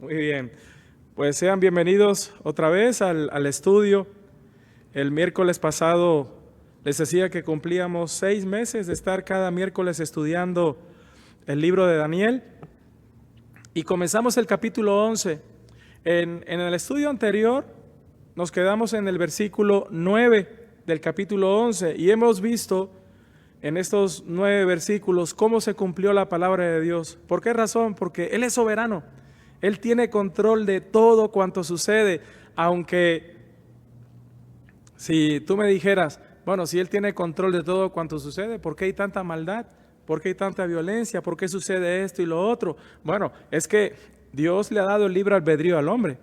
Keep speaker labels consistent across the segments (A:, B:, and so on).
A: Muy bien, pues sean bienvenidos otra vez al estudio. El miércoles pasado les decía que cumplíamos 6 meses de estar cada miércoles estudiando el libro de Daniel y comenzamos el capítulo 11. En el estudio anterior nos quedamos en el versículo 9 del capítulo 11 y hemos visto en estos 9 versículos cómo se cumplió la palabra de Dios. ¿Por qué razón? Porque Él es soberano. Él tiene control de todo cuanto sucede, aunque si tú me dijeras, bueno, si Él tiene control de todo cuanto sucede, ¿por qué hay tanta maldad? ¿Por qué hay tanta violencia? ¿Por qué sucede esto y lo otro? Bueno, es que Dios le ha dado el libre albedrío al hombre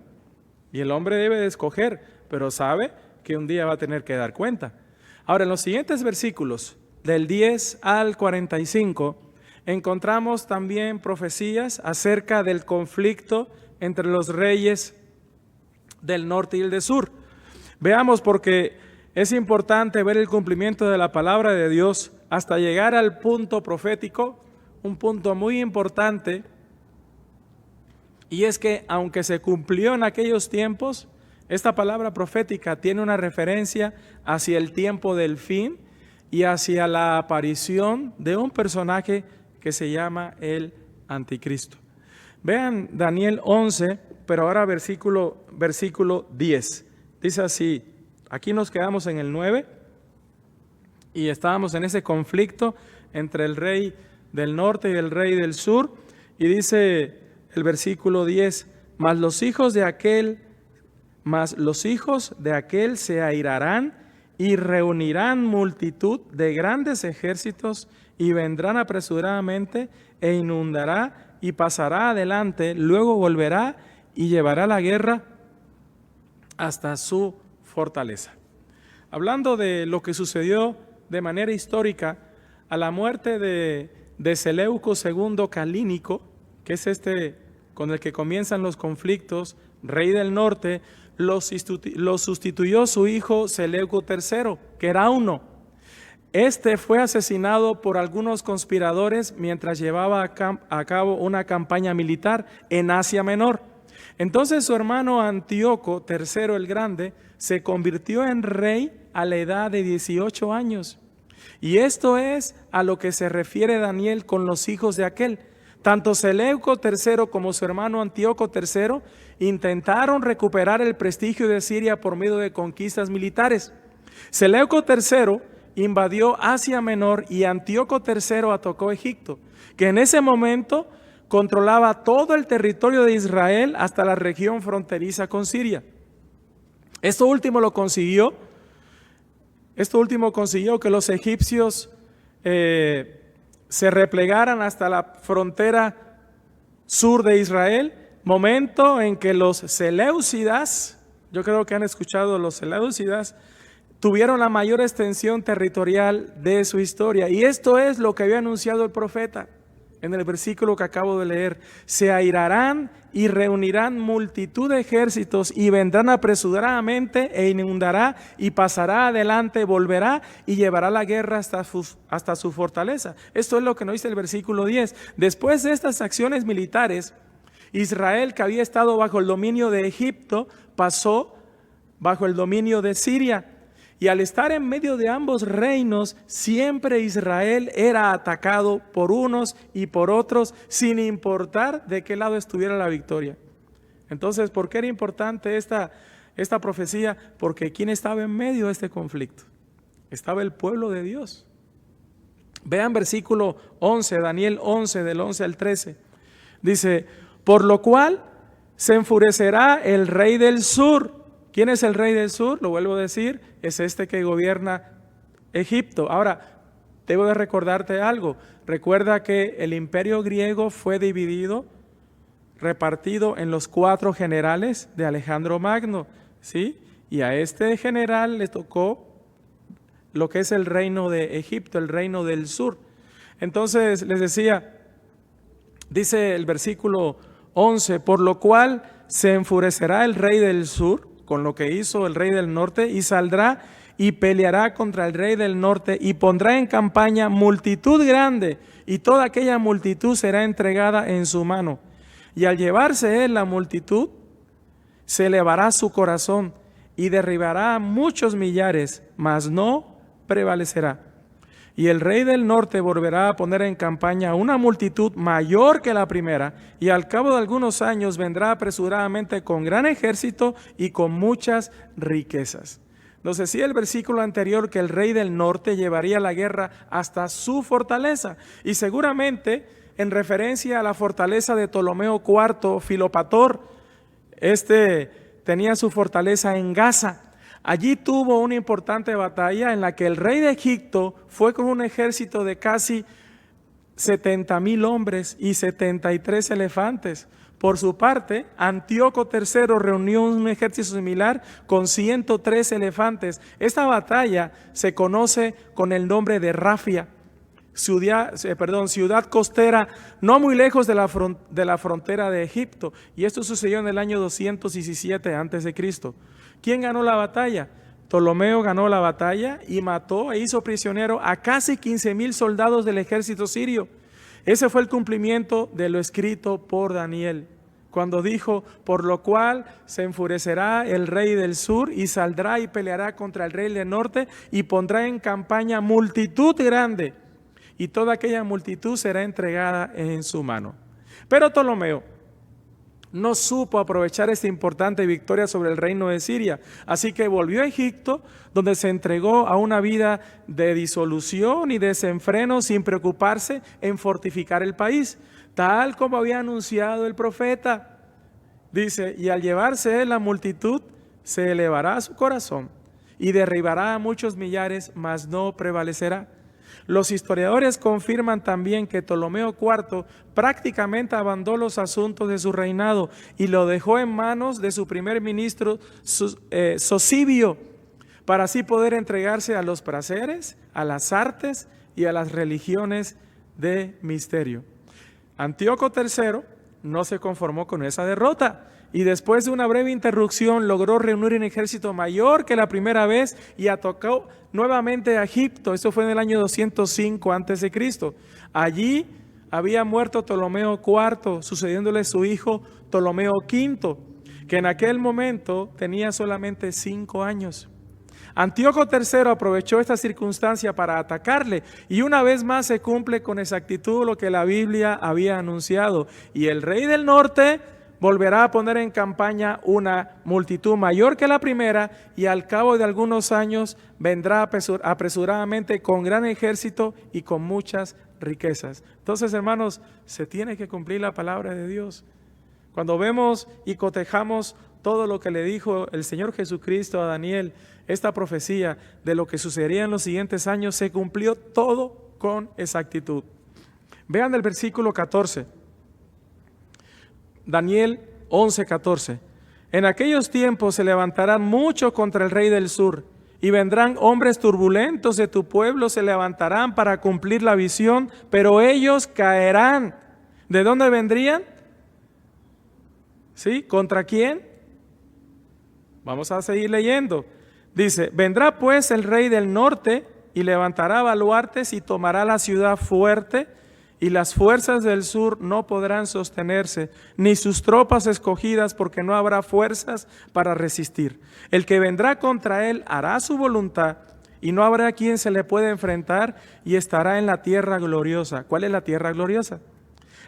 A: y el hombre debe de escoger, pero sabe que un día va a tener que dar cuenta. Ahora, en los siguientes versículos, del 10 al 45, encontramos también profecías acerca del conflicto entre los reyes del norte y el del sur. Veamos, porque es importante ver el cumplimiento de la palabra de Dios hasta llegar al punto profético, un punto muy importante, y es que aunque se cumplió en aquellos tiempos, esta palabra profética tiene una referencia hacia el tiempo del fin y hacia la aparición de un personaje que se llama el Anticristo. Vean Daniel 11, pero ahora versículo 10. Dice así, aquí nos quedamos en el 9 y estábamos en ese conflicto entre el rey del norte y el rey del sur, y dice el versículo 10, mas los hijos de aquel se airarán y reunirán multitud de grandes ejércitos y vendrán apresuradamente e inundará y pasará adelante, luego volverá y llevará la guerra hasta su fortaleza. Hablando de lo que sucedió de manera histórica a la muerte de Seleuco II Calínico, que es este con el que comienzan los conflictos, rey del norte, lo sustituyó su hijo Seleuco III, que era uno. Este fue asesinado por algunos conspiradores mientras llevaba a cabo una campaña militar en Asia Menor. Entonces su hermano Antíoco III el Grande se convirtió en rey a la edad de 18 años. Y esto es a lo que se refiere Daniel con los hijos de aquel. Tanto Seleuco III como su hermano Antíoco III intentaron recuperar el prestigio de Siria por medio de conquistas militares. Seleuco III invadió Asia Menor y Antíoco III atacó Egipto, que en ese momento controlaba todo el territorio de Israel hasta la región fronteriza con Siria. Esto último consiguió que los egipcios se replegaran hasta la frontera sur de Israel, momento en que los seleucidas, yo creo que han escuchado los seleucidas, tuvieron la mayor extensión territorial de su historia. Y esto es lo que había anunciado el profeta en el versículo que acabo de leer. Se airarán y reunirán multitud de ejércitos y vendrán apresuradamente e inundará y pasará adelante, volverá y llevará la guerra hasta su fortaleza. Esto es lo que nos dice el versículo 10. Después de estas acciones militares, Israel, que había estado bajo el dominio de Egipto, pasó bajo el dominio de Siria. Y al estar en medio de ambos reinos, siempre Israel era atacado por unos y por otros, sin importar de qué lado estuviera la victoria. Entonces, ¿por qué era importante esta profecía? Porque ¿quién estaba en medio de este conflicto? Estaba el pueblo de Dios. Vean versículo 11, Daniel 11, del 11 al 13. Dice, por lo cual se enfurecerá el rey del sur. ¿Quién es el rey del sur? Lo vuelvo a decir, es este que gobierna Egipto. Ahora, debo de recordarte algo. Recuerda que el imperio griego fue dividido, repartido en los 4 generales de Alejandro Magno, ¿sí? Y a este general le tocó lo que es el reino de Egipto, el reino del sur. Entonces, les decía, dice el versículo 11, por lo cual se enfurecerá el rey del sur, con lo que hizo el rey del norte, y saldrá y peleará contra el rey del norte y pondrá en campaña multitud grande, y toda aquella multitud será entregada en su mano. Y al llevarse él la multitud, se elevará su corazón y derribará a muchos millares, mas no prevalecerá. Y el rey del norte volverá a poner en campaña una multitud mayor que la primera, y al cabo de algunos años vendrá apresuradamente con gran ejército y con muchas riquezas. Nos decía el versículo anterior que el rey del norte llevaría la guerra hasta su fortaleza, y seguramente en referencia a la fortaleza de Ptolomeo IV Filopator. Tenía su fortaleza en Gaza. Allí tuvo una importante batalla en la que el rey de Egipto fue con un ejército de casi 70,000 hombres y 73 elefantes. Por su parte, Antíoco III reunió un ejército similar con 103 elefantes. Esta batalla se conoce con el nombre de Rafia, ciudad costera no muy lejos de la frontera de Egipto. Y esto sucedió en el año 217 a.C. ¿Quién ganó la batalla? Ptolomeo ganó la batalla y mató e hizo prisionero a casi 15,000 soldados del ejército sirio. Ese fue el cumplimiento de lo escrito por Daniel, cuando dijo: por lo cual se enfurecerá el rey del sur y saldrá y peleará contra el rey del norte y pondrá en campaña multitud grande, y toda aquella multitud será entregada en su mano. Pero Ptolomeo no supo aprovechar esta importante victoria sobre el reino de Siria, así que volvió a Egipto, donde se entregó a una vida de disolución y desenfreno sin preocuparse en fortificar el país, tal como había anunciado el profeta. Dice: y al llevarse él la multitud, se elevará su corazón y derribará a muchos millares, mas no prevalecerá. Los historiadores confirman también que Ptolomeo IV prácticamente abandonó los asuntos de su reinado y lo dejó en manos de su primer ministro Sosibio, para así poder entregarse a los placeres, a las artes y a las religiones de misterio. Antíoco III no se conformó con esa derrota y después de una breve interrupción logró reunir un ejército mayor que la primera vez y atacó nuevamente a Egipto. Esto fue en el año 205 a.C. Allí había muerto Ptolomeo IV, sucediéndole su hijo Ptolomeo V, que en aquel momento tenía solamente 5 años. Antíoco III aprovechó esta circunstancia para atacarle, y una vez más se cumple con exactitud lo que la Biblia había anunciado, y el rey del norte volverá a poner en campaña una multitud mayor que la primera, y al cabo de algunos años vendrá apresuradamente con gran ejército y con muchas riquezas. Entonces, hermanos, se tiene que cumplir la palabra de Dios. Cuando vemos y cotejamos todo lo que le dijo el Señor Jesucristo a Daniel, esta profecía de lo que sucedería en los siguientes años, se cumplió todo con exactitud. Vean el versículo 14. Daniel 11:14. En aquellos tiempos se levantarán muchos contra el rey del sur, y vendrán hombres turbulentos de tu pueblo, se levantarán para cumplir la visión, pero ellos caerán. ¿De dónde vendrían? ¿Sí? ¿Contra quién? Vamos a seguir leyendo. Dice: vendrá pues el rey del norte y levantará baluartes y tomará la ciudad fuerte, y las fuerzas del sur no podrán sostenerse, ni sus tropas escogidas, porque no habrá fuerzas para resistir. El que vendrá contra él hará su voluntad, y no habrá quien se le pueda enfrentar, y estará en la tierra gloriosa. ¿Cuál es la tierra gloriosa?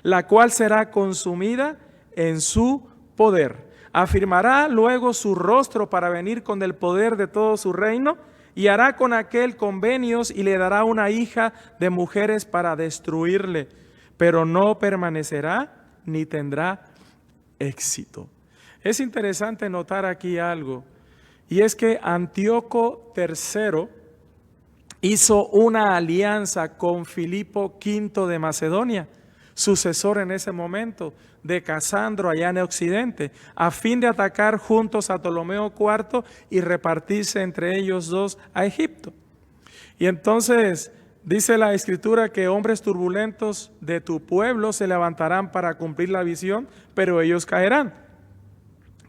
A: La cual será consumida en su poder. Afirmará luego su rostro para venir con el poder de todo su reino, y hará con aquel convenios y le dará una hija de mujeres para destruirle, pero no permanecerá ni tendrá éxito. Es interesante notar aquí algo, y es que Antíoco III hizo una alianza con Filipo V de Macedonia, sucesor en ese momento de Casandro allá en Occidente, a fin de atacar juntos a Ptolomeo IV y repartirse entre ellos dos a Egipto. Y entonces dice la Escritura que hombres turbulentos de tu pueblo se levantarán para cumplir la visión, pero ellos caerán.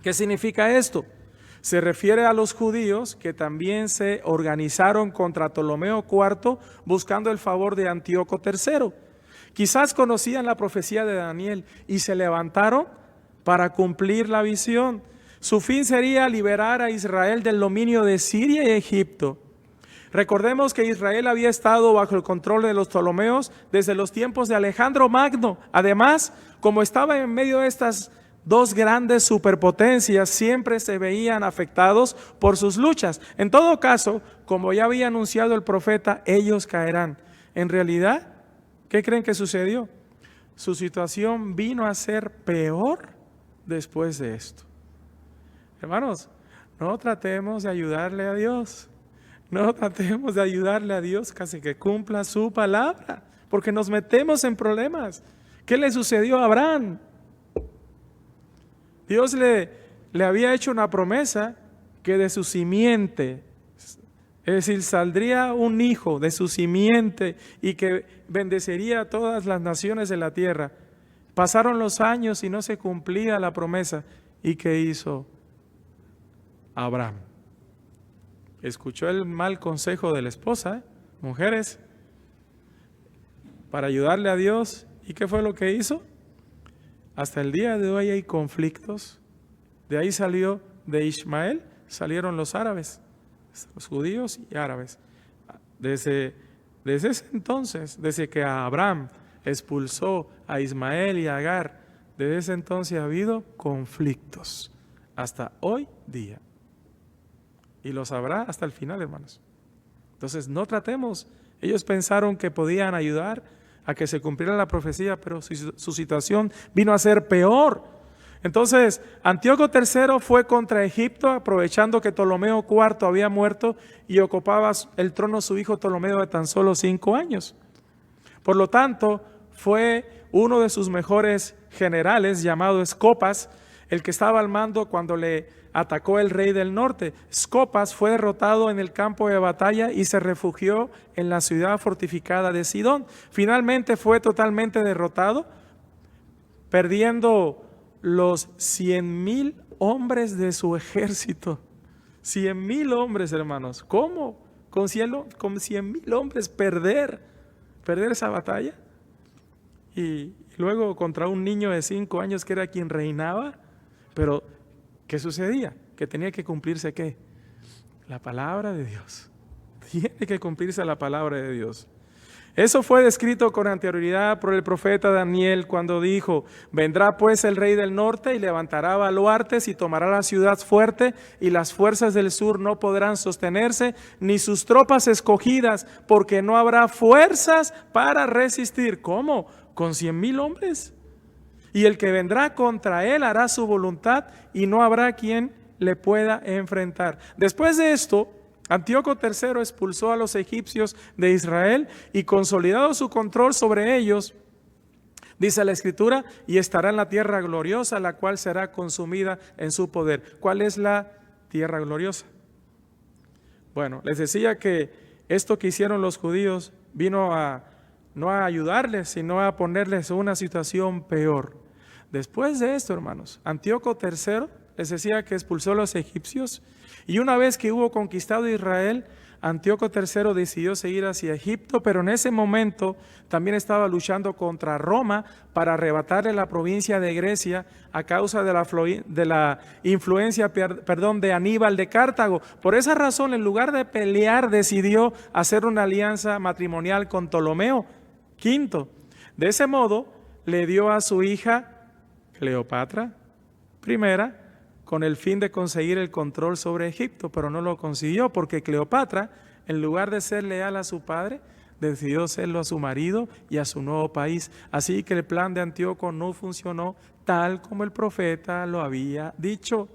A: ¿Qué significa esto? Se refiere a los judíos que también se organizaron contra Ptolomeo IV buscando el favor de Antíoco III, Quizás conocían la profecía de Daniel y se levantaron para cumplir la visión. Su fin sería liberar a Israel del dominio de Siria y Egipto. Recordemos que Israel había estado bajo el control de los Ptolomeos desde los tiempos de Alejandro Magno. Además, como estaba en medio de estas dos grandes superpotencias, siempre se veían afectados por sus luchas. En todo caso, como ya había anunciado el profeta, ellos caerán. En realidad, ¿qué creen que sucedió? Su situación vino a ser peor después de esto. Hermanos, no tratemos de ayudarle a Dios. No tratemos de ayudarle a Dios casi que cumpla su palabra, porque nos metemos en problemas. ¿Qué le sucedió a Abraham? Dios le había hecho una promesa que de su simiente, es decir, saldría un hijo de su simiente y que bendecería a todas las naciones de la tierra. Pasaron los años y no se cumplía la promesa. ¿Y qué hizo Abraham? Escuchó el mal consejo de la esposa, mujeres, para ayudarle a Dios. ¿Y qué fue lo que hizo? Hasta el día de hoy hay conflictos. De ahí salió, de Ismael, salieron los árabes, los judíos y árabes. Desde ese entonces, desde que Abraham expulsó a Ismael y a Agar, desde ese entonces ha habido conflictos hasta hoy día. Y los habrá hasta el final, hermanos. Entonces no tratemos. Ellos pensaron que podían ayudar a que se cumpliera la profecía, pero su situación vino a ser peor. Entonces Antíoco III fue contra Egipto, aprovechando que Ptolomeo IV había muerto y ocupaba el trono su hijo Ptolomeo de tan solo 5 años. Por lo tanto, fue uno de sus mejores generales, llamado Escopas, el que estaba al mando cuando le atacó el rey del norte. Escopas fue derrotado en el campo de batalla y se refugió en la ciudad fortificada de Sidón. Finalmente fue totalmente derrotado, perdiendo los 100,000 hombres de su ejército. 100,000 hombres, hermanos. ¿Cómo? Con 100,000 hombres perder esa batalla. Y luego contra un niño de 5 años que era quien reinaba. Pero ¿qué sucedía? Que tenía que cumplirse ¿qué? La palabra de Dios. Tiene que cumplirse la palabra de Dios. Eso fue descrito con anterioridad por el profeta Daniel cuando dijo: vendrá pues el rey del norte y levantará baluartes y tomará la ciudad fuerte, y las fuerzas del sur no podrán sostenerse, ni sus tropas escogidas, porque no habrá fuerzas para resistir. ¿Cómo? ¿Con 100,000 hombres? Y el que vendrá contra él hará su voluntad y no habrá quien le pueda enfrentar. Después de esto, Antíoco III expulsó a los egipcios de Israel y consolidado su control sobre ellos, dice la Escritura, y estará en la tierra gloriosa, la cual será consumida en su poder. ¿Cuál es la tierra gloriosa? Bueno, les decía que esto que hicieron los judíos vino no a ayudarles, sino a ponerles una situación peor. Después de esto, hermanos, Antíoco III les decía que expulsó a los egipcios, y una vez que hubo conquistado Israel, Antíoco III decidió seguir hacia Egipto, pero en ese momento también estaba luchando contra Roma para arrebatarle la provincia de Grecia a causa de la influencia de Aníbal de Cartago. Por esa razón, en lugar de pelear, decidió hacer una alianza matrimonial con Ptolomeo V. De ese modo, le dio a su hija Cleopatra I, con el fin de conseguir el control sobre Egipto, pero no lo consiguió porque Cleopatra, en lugar de ser leal a su padre, decidió serlo a su marido y a su nuevo país. Así que el plan de Antíoco no funcionó tal como el profeta lo había dicho.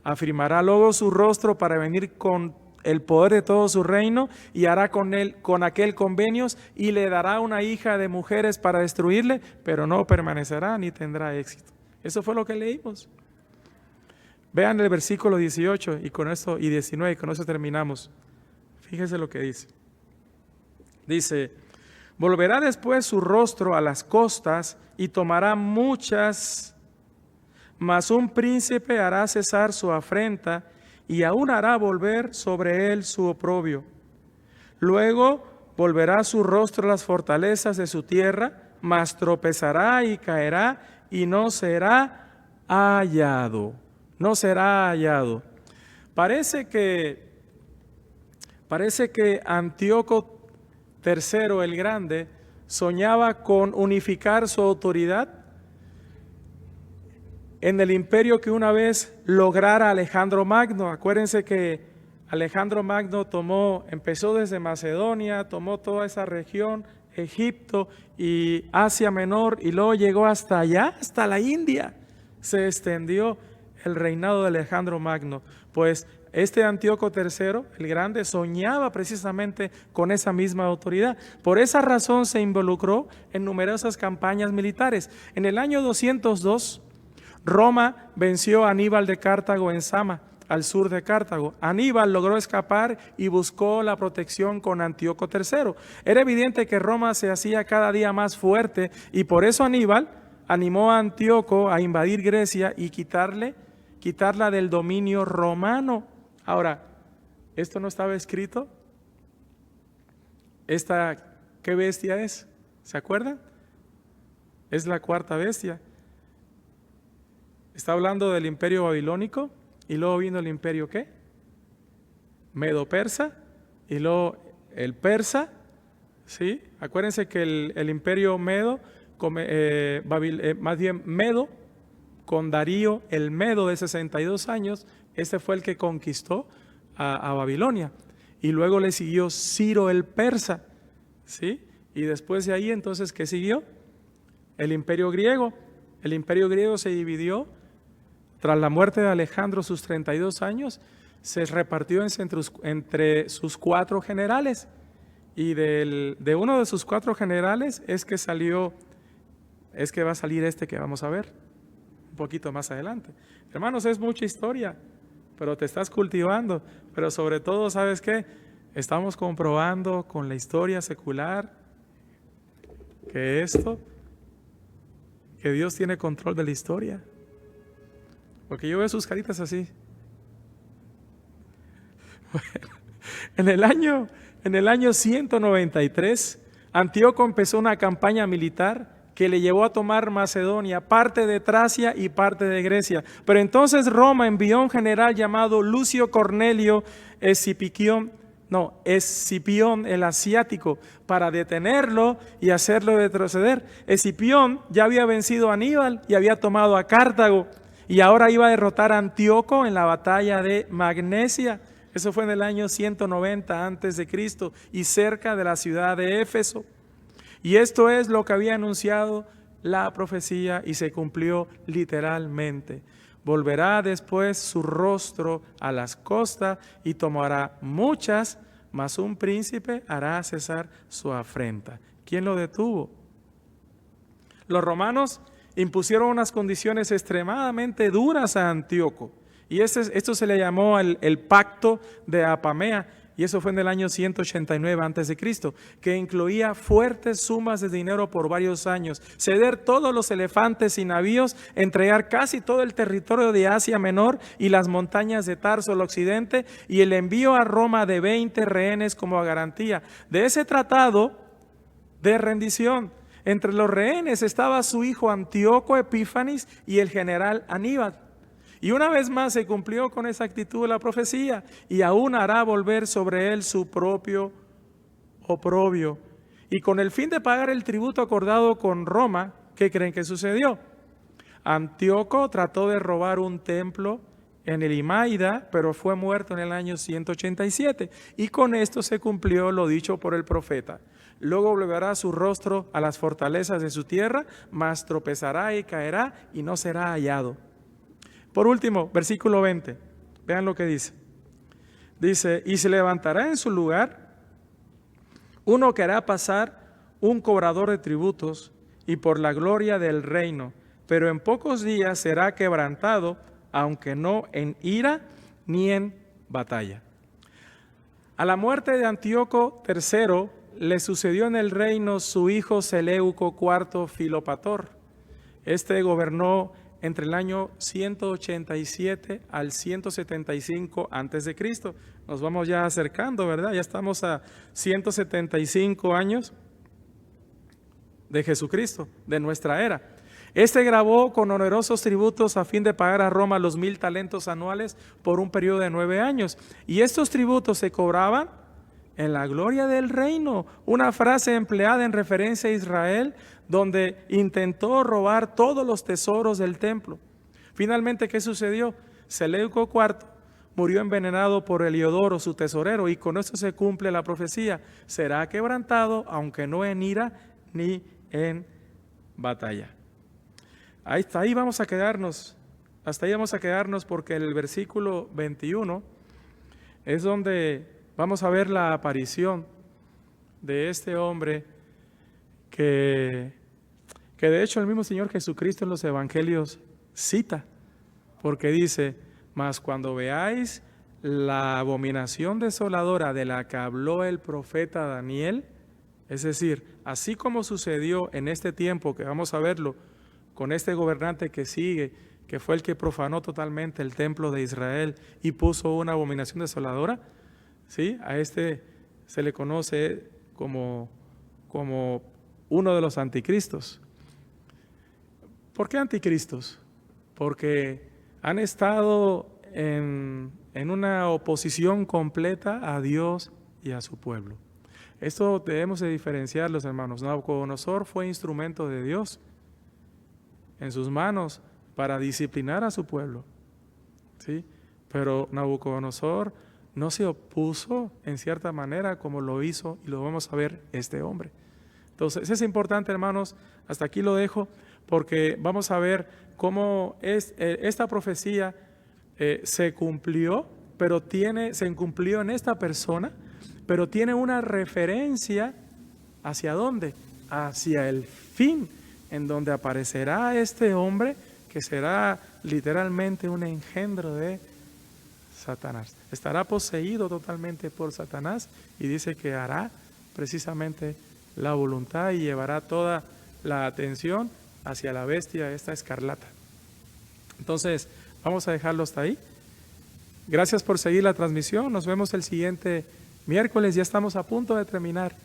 A: Afirmará luego su rostro para venir con el poder de todo su reino, y hará con aquel convenios, y le dará una hija de mujeres para destruirle, pero no permanecerá ni tendrá éxito. Eso fue lo que leímos. Vean el versículo 18 y 19, y con eso terminamos. Fíjense lo que dice. Dice: volverá después su rostro a las costas y tomará muchas, mas un príncipe hará cesar su afrenta y aún hará volver sobre él su oprobio. Luego volverá su rostro a las fortalezas de su tierra, mas tropezará y caerá y no será hallado. No será hallado. Parece que Antíoco III el Grande soñaba con unificar su autoridad en el imperio que una vez lograra Alejandro Magno. Acuérdense que Alejandro Magno empezó desde Macedonia, tomó toda esa región, Egipto y Asia Menor, y luego llegó hasta allá, hasta la India. Se extendió el reinado de Alejandro Magno. Pues este Antíoco III, el Grande, soñaba precisamente con esa misma autoridad. Por esa razón se involucró en numerosas campañas militares. En el año 202, Roma venció a Aníbal de Cartago en Sama, al sur de Cartago. Aníbal logró escapar y buscó la protección con Antíoco III. Era evidente que Roma se hacía cada día más fuerte y por eso Aníbal animó a Antíoco a invadir Grecia y quitarla del dominio romano. Ahora, ¿esto no estaba escrito? ¿Qué bestia es? ¿Se acuerdan? Es la cuarta bestia. Está hablando del imperio babilónico y luego vino el imperio ¿qué? Medo-persa y luego el persa, ¿sí? Acuérdense que el imperio Medo, más bien Medo, con Darío el Medo de 62 años, este fue el que conquistó a Babilonia. Y luego le siguió Ciro el persa, ¿sí? Y después de ahí, entonces, ¿qué siguió? El imperio griego. El imperio griego se dividió tras la muerte de Alejandro, sus 32 años, se repartió entre sus 4 generales. Y de uno de sus 4 generales es que va a salir este que vamos a ver un poquito más adelante. Hermanos, es mucha historia, pero te estás cultivando. Pero sobre todo, ¿sabes qué? Estamos comprobando con la historia secular que Dios tiene control de la historia. Porque yo veo sus caritas así. Bueno, en el año 193, Antíoco empezó una campaña militar que le llevó a tomar Macedonia, parte de Tracia y parte de Grecia. Pero entonces Roma envió un general llamado Lucio Cornelio Escipión el asiático, para detenerlo y hacerlo retroceder. Escipión ya había vencido a Aníbal y había tomado a Cartago, y ahora iba a derrotar a Antíoco en la batalla de Magnesia. Eso fue en el año 190 a.C. y cerca de la ciudad de Éfeso. Y esto es lo que había anunciado la profecía y se cumplió literalmente. Volverá después su rostro a las costas y tomará muchas, mas un príncipe hará cesar su afrenta. ¿Quién lo detuvo? Los romanos impusieron unas condiciones extremadamente duras a Antíoco. Y esto se le llamó el pacto de Apamea. Y eso fue en el año 189 a.C., que incluía fuertes sumas de dinero por varios años, ceder todos los elefantes y navíos, entregar casi todo el territorio de Asia Menor y las montañas de Tarso al occidente, y el envío a Roma de 20 rehenes como garantía de ese tratado de rendición. Entre los rehenes estaba su hijo Antíoco Epífanes y el general Aníbal. Y una vez más se cumplió con exactitud la profecía, y aún hará volver sobre él su propio oprobio. Y con el fin de pagar el tributo acordado con Roma, ¿qué creen que sucedió? Antíoco trató de robar un templo en el Imaida, pero fue muerto en el año 187. Y con esto se cumplió lo dicho por el profeta. Luego volverá su rostro a las fortalezas de su tierra, mas tropezará y caerá y no será hallado. Por último, versículo 20, vean lo que dice. Dice, y se levantará en su lugar uno que hará pasar un cobrador de tributos y por la gloria del reino, pero en pocos días será quebrantado, aunque no en ira ni en batalla. A la muerte de Antíoco III le sucedió en el reino su hijo Seleuco IV Filopator. Este gobernó entre el año 187 al 175 a.C. Nos vamos ya acercando, ¿verdad? Ya estamos a 175 años de Jesucristo, de nuestra era. Este grabó con onerosos tributos a fin de pagar a Roma los 1000 talentos anuales por un periodo de 9 años. Y estos tributos se cobraban en la gloria del reino. Una frase empleada en referencia a Israel, donde intentó robar todos los tesoros del templo. Finalmente, ¿qué sucedió? Seleuco IV murió envenenado por Heliodoro, su tesorero, y con esto se cumple la profecía. Será quebrantado, aunque no en ira ni en batalla. Hasta ahí vamos a quedarnos, porque el versículo 21 es donde vamos a ver la aparición de este hombre que de hecho el mismo Señor Jesucristo en los evangelios cita, porque dice: mas cuando veáis la abominación desoladora de la que habló el profeta Daniel, es decir, así como sucedió en este tiempo que vamos a verlo con este gobernante que sigue, que fue el que profanó totalmente el templo de Israel y puso una abominación desoladora, ¿sí? A este se le conoce como uno de los anticristos. ¿Por qué anticristos? Porque han estado en una oposición completa a Dios y a su pueblo. Esto debemos de diferenciarlo, hermanos. Nabucodonosor fue instrumento de Dios en sus manos para disciplinar a su pueblo, ¿sí? Pero Nabucodonosor no se opuso en cierta manera como lo hizo, y lo vamos a ver, este hombre. Entonces, es importante, hermanos, hasta aquí lo dejo, porque vamos a ver cómo esta profecía se cumplió, se cumplió en esta persona, pero tiene una referencia ¿hacia dónde? Hacia el fin, en donde aparecerá este hombre que será literalmente un engendro de Satanás. Estará poseído totalmente por Satanás, y dice que hará precisamente la voluntad y llevará toda la atención hacia la bestia, esta escarlata. Entonces, vamos a dejarlo hasta ahí. Gracias por seguir la transmisión. Nos vemos el siguiente miércoles. Ya estamos a punto de terminar